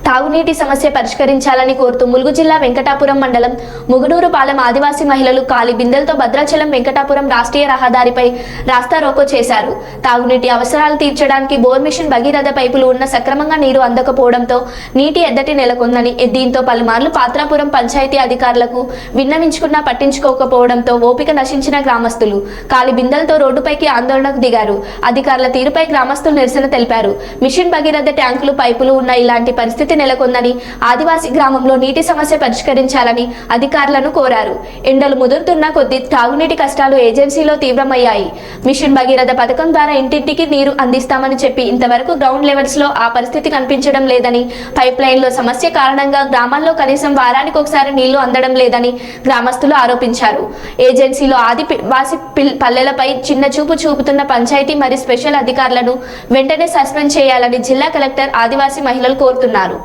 తాగునీటి సమస్య పరిష్కరించాలని కోరుతూ ములుగు జిల్లా వెంకటాపురం మండలం ముగునూరుపాలెం ఆదివాసీ మహిళలు ఖాళీ బిందెలతో భద్రాచలం వెంకటాపురం రాష్ట్రీయ రహదారిపై రాస్తారోకో చేశారు. తాగునీటి అవసరాలు తీర్చడానికి బోర్ మిషన్ భగీరథ పైపులు ఉన్న సక్రమంగా నీరు అందకపోవడంతో నీటి ఎద్దటి నెలకొందని, దీంతో పలుమార్లు పాత్రాపురం పంచాయతీ అధికారులకు విన్నవించుకున్నా పట్టించుకోకపోవడంతో ఓపిక నశించిన గ్రామస్తులు ఖాళీ బిందెలతో రోడ్డుపైకి ఆందోళనకు దిగారు. అధికారుల తీరుపై గ్రామస్తులు నిరసన తెలిపారు. మిషన్ భగీరథ ట్యాంకులు పైపులు ఉన్న ఇలాంటి పరిస్థితి నెలకొందని, ఆదివాసీ గ్రామంలో నీటి సమస్య పరిష్కరించాలని అధికారులను కోరారు. ఎండలు ముదురుతున్న కొద్దీ తాగునీటి కష్టాలు ఏజెన్సీలో తీవ్రమయ్యాయి. మిషన్ భగీరథ పథకం ద్వారా ఇంటింటికి నీరు అందిస్తామని చెప్పి ఇంతవరకు గ్రౌండ్ లెవెల్స్ లో ఆ పరిస్థితి కనిపించడం లేదని, పైప్ లైన్ లో సమస్య కారణంగా గ్రామాల్లో కనీసం వారానికి ఒకసారి నీళ్లు అందడం లేదని గ్రామస్తులు ఆరోపించారు. ఏజెన్సీలో ఆదివాసీ పల్లెలపై చిన్న చూపు చూపుతున్న పంచాయతీ మరియు స్పెషల్ అధికారులను వెంటనే సస్పెండ్ చేయాలని జిల్లా కలెక్టర్ ఆదివాసీ మహిళలు కోరుతున్నారు.